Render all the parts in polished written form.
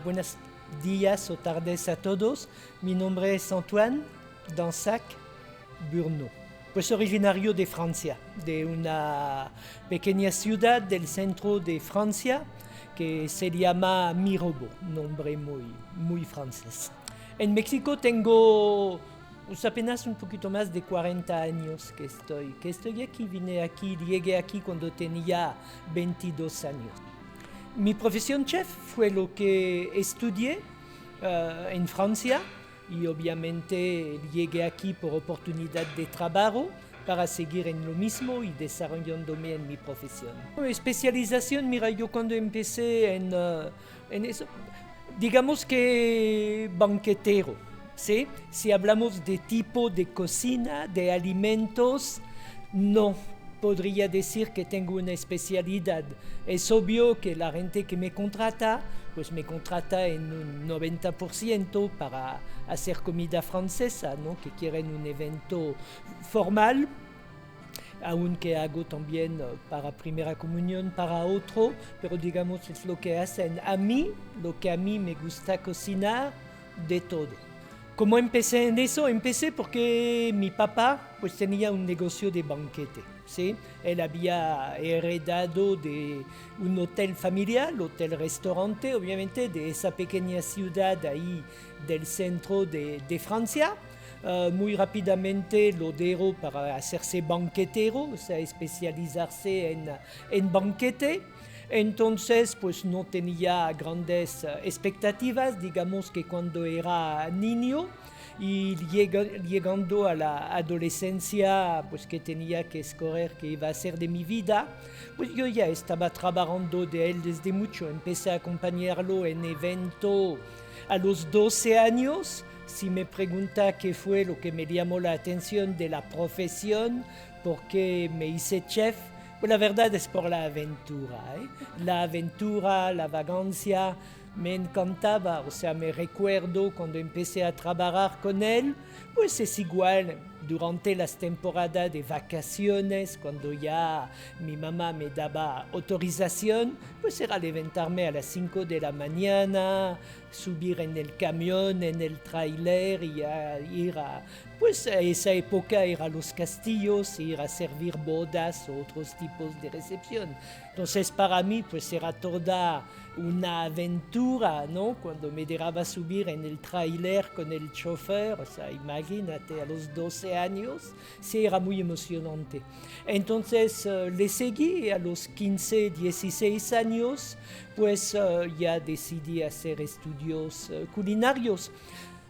Buenos días o tardes a todos. Mi nombre es Antoine Dansac Burno. Pues originario de Francia, de una pequeña ciudad del centro de Francia que se llama Mirebeau, nombre muy francés. En México tengo pues apenas un poquito más de 40 años que estoy aquí, vine aquí, llegué aquí cuando tenía 22 años. Mi profesión chef fue lo que estudié en Francia y obviamente llegué aquí por oportunidad de trabajo para seguir en lo mismo y desarrollándome en mi profesión. Especialización, mira, yo cuando empecé en eso, digamos que banquetero, ¿sí? Si hablamos de tipo de cocina, de alimentos, no podría decir que tengo una especialidad. Es obvio que la gente que me contrata, pues me contrata en un 90% para hacer comida francesa, ¿no? Que quieren un evento formal, aunque hago también para primera comunión para otro, pero digamos es lo que hacen a mí, lo que a mí me gusta cocinar, de todo. ¿Cómo empecé en eso? Empecé porque mi papá pues tenía un negocio de banquete, ¿sí? Él había heredado de un hotel familiar, hotel-restaurante, obviamente, de esa pequeña ciudad ahí del centro de Francia. Muy rápidamente lo dejó para hacerse banquetero, o sea, especializarse en banquete. Entonces, pues no tenía grandes expectativas, digamos que cuando era niño y llegando a la adolescencia, pues que tenía que escoger qué iba a hacer de mi vida, pues yo ya estaba trabajando de él desde mucho. Empecé a acompañarlo en eventos a los 12 años. Si me pregunta qué fue lo que me llamó la atención de la profesión, por qué me hice chef, pues la verdad es por la aventura, ¿eh? La aventura, la vagancia, me encantaba, o sea, me recuerdo cuando empecé a trabajar con él, pues es igual, durante las temporadas de vacaciones, cuando ya mi mamá me daba autorización, pues era levantarme a las 5 de la mañana, subir en el camión, en el tráiler y ir a, pues a esa época ir a los castillos, ir a servir bodas o otros tipos de recepción. Entonces para mí pues era toda una aventura, ¿no? Cuando me dejaba subir en el tráiler con el chofer, o sea, imagínate, a los 12 años, sí era muy emocionante. Entonces le seguí a los 15, 16 años, pues ya decidí hacer estudios culinarios.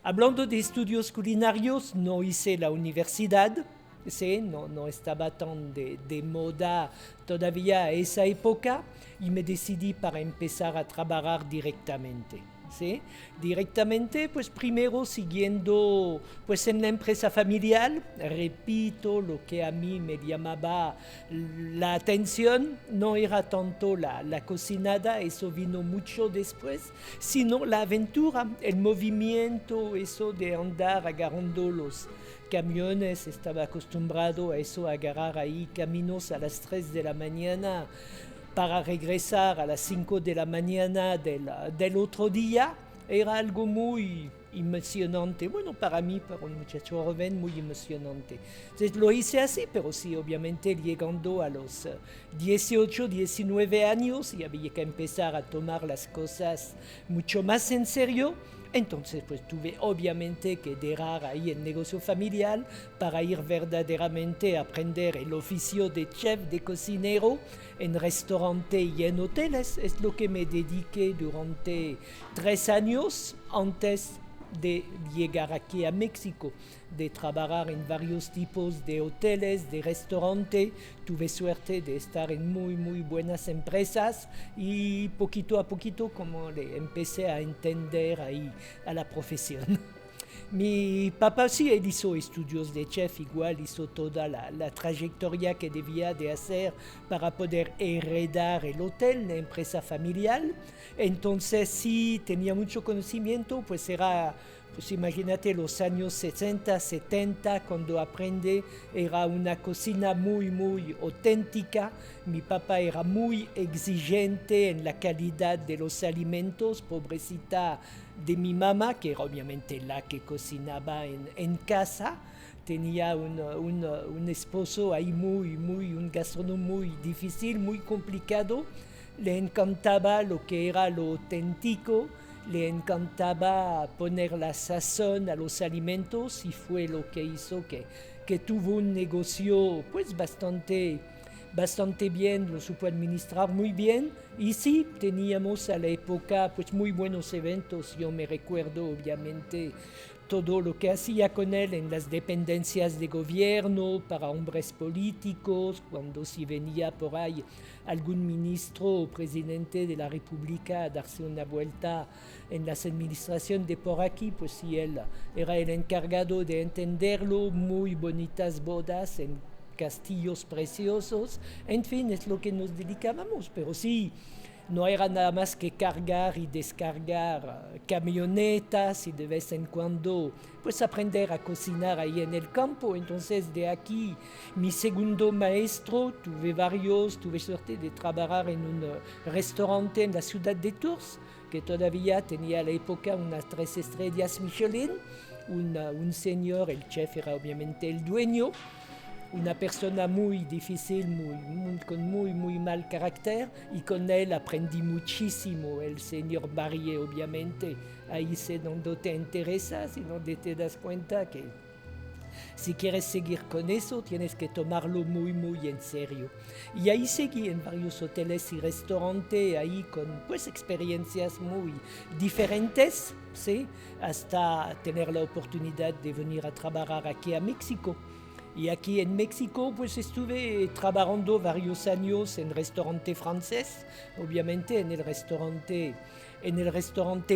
Hablando de estudios culinarios, no hice la universidad, ¿sí? No estaba tan de moda todavía a esa época y me decidí para empezar a trabajar directamente. ¿Sí? Directamente, pues primero siguiendo pues en la empresa familiar, repito, lo que a mí me llamaba la atención no era tanto la cocinada, eso vino mucho después, sino la aventura, el movimiento, eso de andar agarrando los camiones, estaba acostumbrado a eso, a agarrar ahí caminos a las 3 de la mañana para regresar a las 5 de la mañana del otro día, era algo muy emocionante. Bueno, para mí, para un muchacho joven, muy emocionante. Entonces lo hice así, pero sí, obviamente llegando a los 18, 19 años y había que empezar a tomar las cosas mucho más en serio. Entonces, pues tuve obviamente que dejar ahí el negocio familiar para ir verdaderamente a aprender el oficio de chef, de cocinero en restaurante y en hoteles. Es lo que me dediqué durante 3 años antes de llegar aquí a México, de trabajar en varios tipos de hoteles, de restaurante. Tuve suerte de estar en muy buenas empresas y poquito a poquito como le empecé a entender ahí a la profesión. Mi papá sí, él hizo estudios de chef, igual hizo toda la trayectoria que debía de hacer para poder heredar el hotel, la empresa familiar. Entonces sí tenía mucho conocimiento, pues era, pues imagínate los años 60, 70, cuando aprende, era una cocina muy, muy auténtica. Mi papá era muy exigente en la calidad de los alimentos, pobrecita de mi mamá, que era obviamente la que cocinaba en casa. Tenía un esposo ahí un gastrónomo muy difícil, muy complicado. Le encantaba lo que era lo auténtico, le encantaba poner la sazón a los alimentos y fue lo que hizo que tuvo un negocio pues bastante bien, lo supo administrar muy bien y sí, teníamos a la época pues muy buenos eventos, yo me recuerdo obviamente todo lo que hacía con él en las dependencias de gobierno para hombres políticos, cuando si venía por ahí algún ministro o presidente de la República a darse una vuelta en las administraciones de por aquí, pues sí, él era el encargado de entenderlo, muy bonitas bodas en castillos preciosos, en fin, es lo que nos dedicábamos, pero sí, no era nada más que cargar y descargar camionetas y de vez en cuando pues aprender a cocinar ahí en el campo. Entonces de aquí mi segundo maestro, tuve suerte de trabajar en un restaurante en la ciudad de Tours, que todavía tenía a la época unas 3 estrellas Michelin. Un señor, el chef era obviamente el dueño, una persona muy difícil, con muy mal carácter, y con él aprendí muchísimo. El señor Barrier, obviamente, ahí es donde te interesas y donde te das cuenta que si quieres seguir con eso, tienes que tomarlo muy en serio. Y ahí seguí en varios hoteles y restaurantes, ahí con pues experiencias muy diferentes, ¿sí? Hasta tener la oportunidad de venir a trabajar aquí a México. Y aquí en México pues estuve trabajando varios años en restaurante francés, obviamente en el restaurante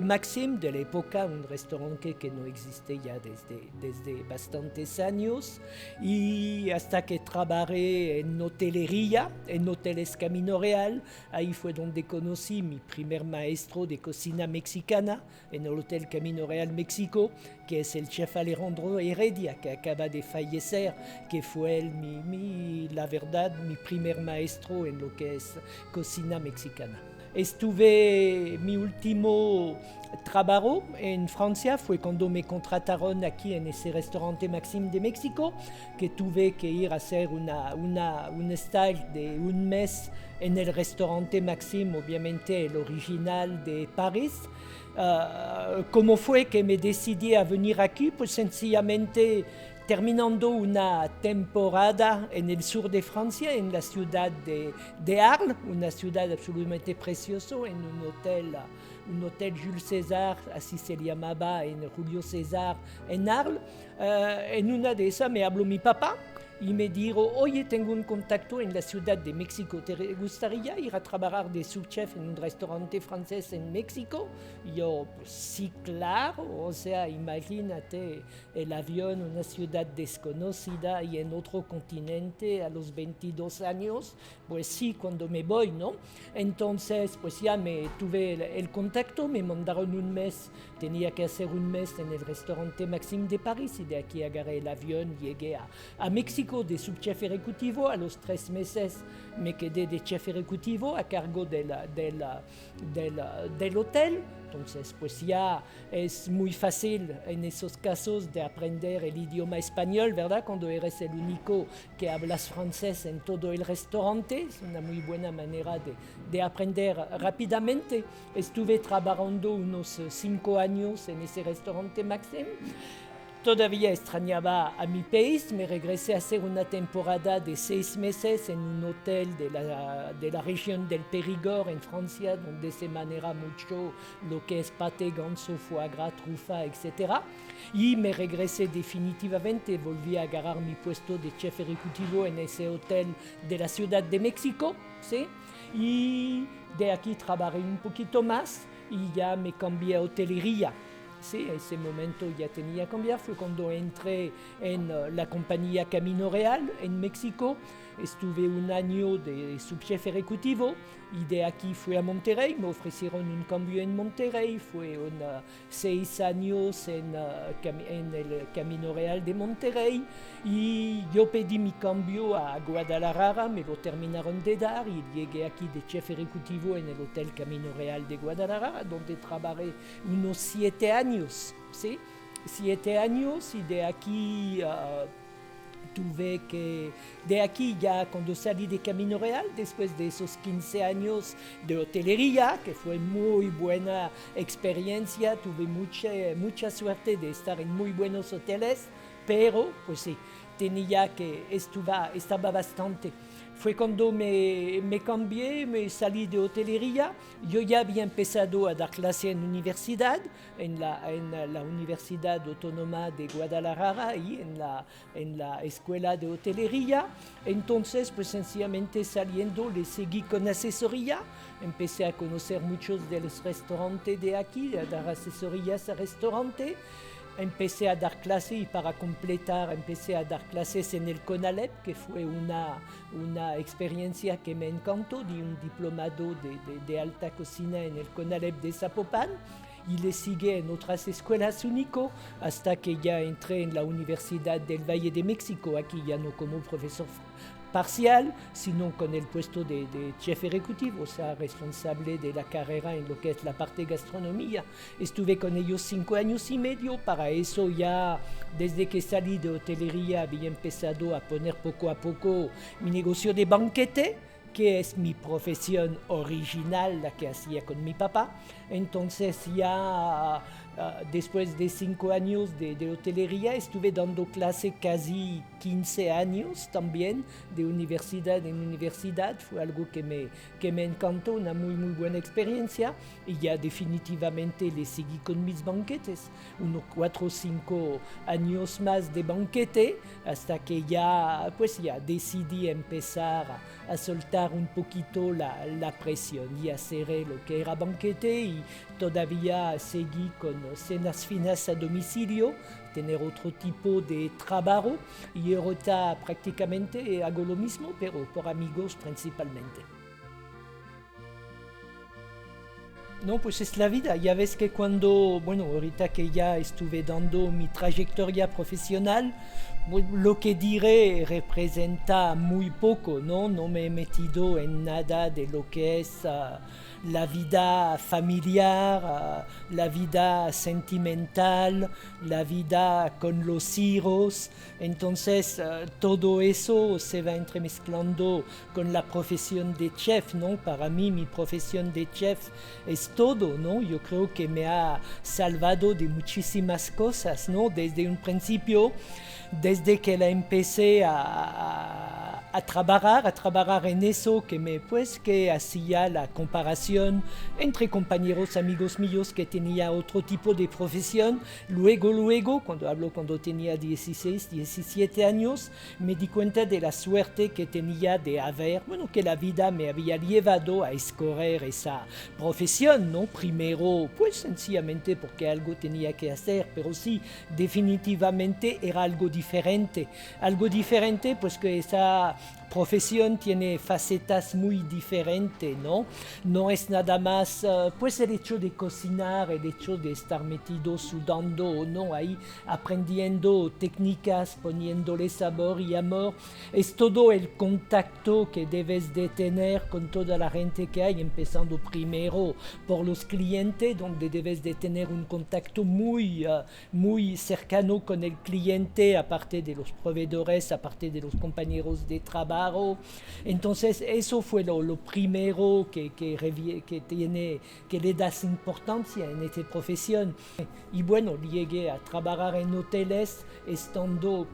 Maxim de la época, un restaurante que no existe ya desde bastantes años, y hasta que trabajé en hotelería, en Hoteles Camino Real. Ahí fue donde conocí mi primer maestro de cocina mexicana en el Hotel Camino Real México, que es el chef Alejandro Heredia, que acaba de fallecer, que fue la verdad mi primer maestro en lo que es cocina mexicana. Mi último trabajo en Francia fue cuando me contrataron aquí en ese restaurante Maxim de México, que tuve que ir a hacer un stage de un mes en el restaurante Maxim, obviamente el original de París. ¿Cómo fue que me decidí a venir aquí? Pues sencillamente terminando una temporada en el sur de Francia, en la ciudad de Arles, una ciudad absolutamente preciosa, en un hotel Jules César, así se llamaba, en Julio César, en Arles. En una de esas me habló mi papá y me dijo, oye, tengo un contacto en la Ciudad de México, ¿te gustaría ir a trabajar de subchef en un restaurante francés en México? Y yo, pues sí, claro, o sea, imagínate el avión, una ciudad desconocida y en otro continente a los 22 años, pues sí, cuando me voy, ¿no? Entonces, pues ya tuve el contacto, me mandaron un mes, tenía que hacer un mes en el restaurante Maxim de París y de aquí agarré el avión, llegué a México de subchef ejecutivo. A los 3 meses me quedé de chef ejecutivo a cargo del hotel. Entonces, pues ya es muy fácil en esos casos de aprender el idioma español, ¿verdad? Cuando eres el único que hablas francés en todo el restaurante, es una muy buena manera de aprender rápidamente. Estuve trabajando unos 5 años en ese restaurante Maxim. Todavía extrañaba a mi país, me regresé a hacer una temporada de 6 meses en un hotel de la región del Périgord en Francia, donde se maneja mucho lo que es pate, ganso, foie gras, trufa, etc. Y me regresé definitivamente, volví a agarrar mi puesto de chef ejecutivo en ese hotel de la Ciudad de México, ¿sí? Y de aquí trabajé un poquito más y ya me cambié a hotelería. Sí, en ese momento ya tenía que cambiar. Fue cuando entré en la compañía Camino Real en México. Estuve un año de subjefe ejecutivo y de aquí fui a Monterrey. Me ofrecieron un cambio en Monterrey. Fue 6 años en el Camino Real de Monterrey y yo pedí mi cambio a Guadalajara. Me lo terminaron de dar y llegué aquí de jefe ejecutivo en el Hotel Camino Real de Guadalajara, donde trabajé unos 7 años. ¿Sí? 7 años y de aquí de aquí ya cuando salí de Camino Real, después de esos 15 años de hotelería, que fue muy buena experiencia, tuve mucha suerte de estar en muy buenos hoteles, pero pues sí, estaba bastante. Fue cuando me cambié, me salí de hotelería. Yo ya había empezado a dar clase en universidad, en la Universidad Autónoma de Guadalajara y en la Escuela de Hotelería. Entonces, pues sencillamente saliendo, le seguí con asesoría. Empecé a conocer muchos de los restaurantes de aquí, a dar asesorías a restaurantes. Empecé a dar clases y para completar empecé a dar clases en el CONALEP, que fue una experiencia que me encantó. Di un diplomado de alta cocina en el CONALEP de Zapopan y le sigue en otras escuelas único hasta que ya entré en la Universidad del Valle de México, aquí ya no como profesor parcial, sino con el puesto de jefe ejecutivo, o sea, responsable de la carrera en lo que es la parte gastronomía. Estuve con ellos 5 años y medio. Para eso ya, desde que salí de hotelería, había empezado a poner poco a poco mi negocio de banquete, que es mi profesión original, la que hacía con mi papá. Entonces ya después de 5 años de hotelería, estuve dando clase casi 15 años también, de universidad en universidad. Fue algo que me encantó, una muy buena experiencia. Y ya definitivamente le seguí con mis banquetes, unos 4 o 5 años más de banquete, hasta que ya decidí empezar a soltar un poquito la presión y hacer lo que era banquete, y todavía seguí con cenas finas a domicilio, tener otro tipo de trabajo, y ahorita prácticamente hago lo mismo, pero por amigos principalmente. No, pues es la vida. Ya ves que ahorita que ya estuve dando mi trayectoria profesional, lo que diré representa muy poco, ¿no? No me he metido en nada de lo que es la vida familiar, la vida sentimental, la vida con los hijos. Entonces, todo eso se va entremezclando con la profesión de chef, ¿no? Para mí, mi profesión de chef es todo, ¿no? Yo creo que me ha salvado de muchísimas cosas, ¿no? Desde un principio, desde que la empecé a trabajar en eso, que hacía la comparación entre compañeros, amigos míos que tenía otro tipo de profesión. Luego, cuando tenía 16, 17 años, me di cuenta de la suerte que tenía que la vida me había llevado a escoger esa profesión, ¿no? Primero, pues sencillamente porque algo tenía que hacer, pero sí, definitivamente era algo diferente, pues que esa profesión tiene facetas muy diferentes, ¿no? No es nada más pues el hecho de cocinar, el hecho de estar metido sudando o no ahí aprendiendo técnicas, poniéndole sabor y amor. Es todo el contacto que debes de tener con toda la gente que hay, empezando primero por los clientes, donde debes de tener un contacto muy cercano con el cliente, aparte de los proveedores, aparte de los compañeros de trabajo. Entonces eso fue lo primero que le das importancia en esta profesión. Y bueno, llegué a trabajar en hoteles estando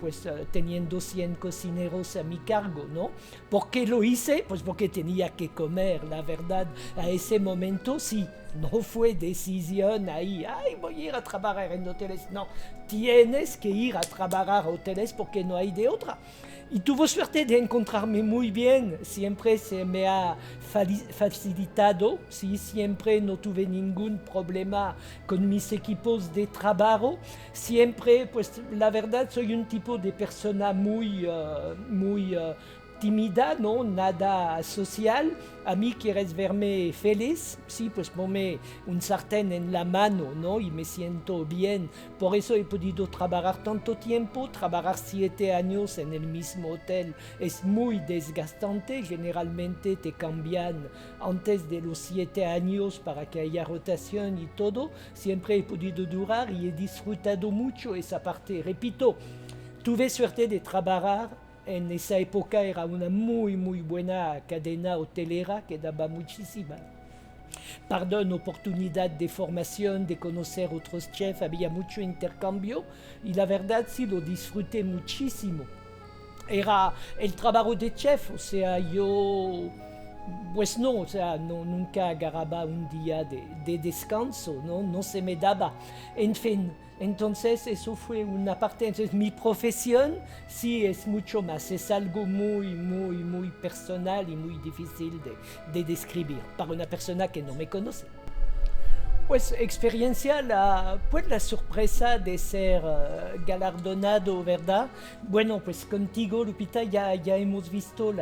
teniendo 100 cocineros a mi cargo, ¿no? ¿Por qué lo hice? Pues porque tenía que comer, la verdad. A ese momento sí, no fue decisión ahí, voy a ir a trabajar en hoteles. No, tienes que ir a trabajar a hoteles porque no hay de otra. Y tuvo suerte de encontrarme muy bien, siempre se me ha facilitado, sí, siempre no tuve ningún problema con mis equipos de trabajo, siempre, pues la verdad soy un tipo de persona muy tímida, ¿no? Nada social. A mí quieres verme feliz, sí, pues ponme un sartén en la mano, ¿no? Y me siento bien. Por eso he podido trabajar tanto tiempo, trabajar 7 años en el mismo hotel es muy desgastante. Generalmente te cambian antes de los 7 años para que haya rotación y todo. Siempre he podido durar y he disfrutado mucho esa parte. Repito, tuve suerte de trabajar. En esa época era una muy buena cadena hotelera que daba muchísima oportunidad de formación, de conocer otros chefs, había mucho intercambio y la verdad sí lo disfruté muchísimo. Era el trabajo de chef, o sea, yo pues no, o sea, no, nunca agarraba un día de descanso, ¿no? No se me daba. En fin, entonces eso fue una parte. Entonces mi profesión sí es mucho más, es algo muy personal y muy difícil de describir para una persona que no me conoce. Pues experiencia, pues la sorpresa de ser galardonado, ¿verdad? Bueno, pues contigo, Lupita, ya hemos visto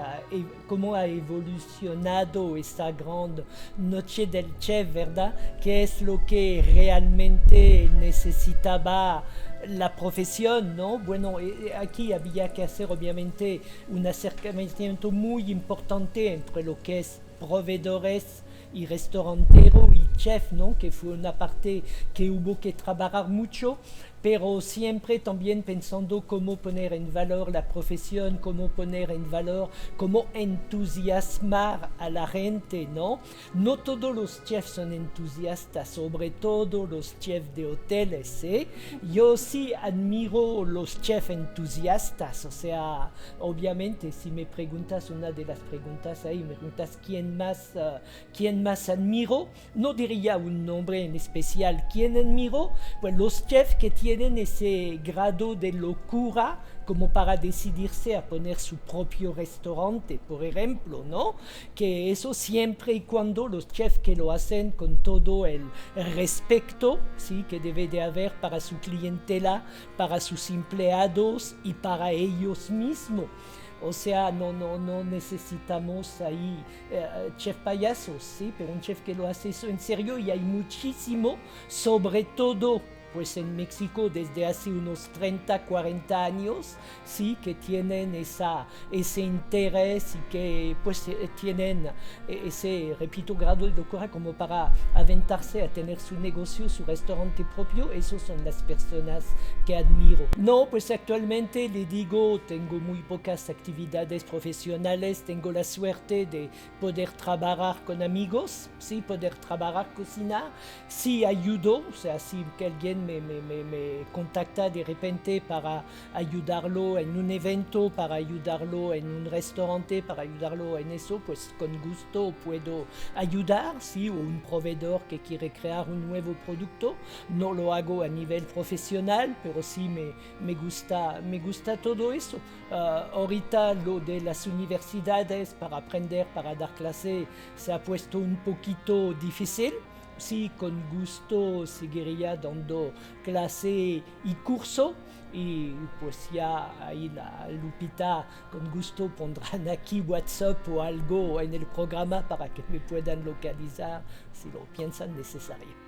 cómo ha evolucionado esta gran noche del chef, ¿verdad? Que es lo que realmente necesitaba la profesión, ¿no? Bueno, aquí había que hacer obviamente un acercamiento muy importante entre lo que es proveedores y restaurantero y chef, ¿no? Que fue una parte que hubo que trabajar mucho, pero siempre también pensando cómo poner en valor la profesión, cómo poner en valor, cómo entusiasmar a la gente, ¿no? No todos los chefs son entusiastas, sobre todo los chefs de hoteles, ¿eh? Yo sí admiro los chefs entusiastas, o sea, obviamente si me preguntas una de las preguntas ahí, me preguntas quién más admiro, no diría un nombre en especial. ¿Quién admiro? Pues los chefs que tienen ese grado de locura como para decidirse a poner su propio restaurante, por ejemplo, ¿no? Que eso siempre y cuando los chefs que lo hacen con todo el respeto, ¿sí? Que debe de haber para su clientela, para sus empleados y para ellos mismos. O sea, no necesitamos ahí chef payasos, ¿sí? Pero un chef que lo hace eso en serio y hay muchísimo, sobre todo pues en México desde hace unos 30, 40 años, sí, que tienen ese interés y que pues tienen ese, repito, grado de locura como para aventarse a tener su negocio, su restaurante propio. Esos son las personas que admiro. No, pues actualmente le digo, tengo muy pocas actividades profesionales, tengo la suerte de poder trabajar con amigos, sí, poder trabajar, cocinar, sí ayudo, o sea, si que alguien me contacta de repente para ayudarlo en un evento, para ayudarlo en un restaurante, para ayudarlo en eso, pues con gusto puedo ayudar, sí, o un proveedor que quiere crear un nuevo producto. No lo hago a nivel profesional, pero sí me gusta todo eso. Ahorita lo de las universidades para aprender, para dar clase, se ha puesto un poquito difícil. Sí, con gusto seguiría dando clase y curso y pues ya ahí la Lupita con gusto pondrán aquí WhatsApp o algo en el programa para que me puedan localizar si lo piensan necesario.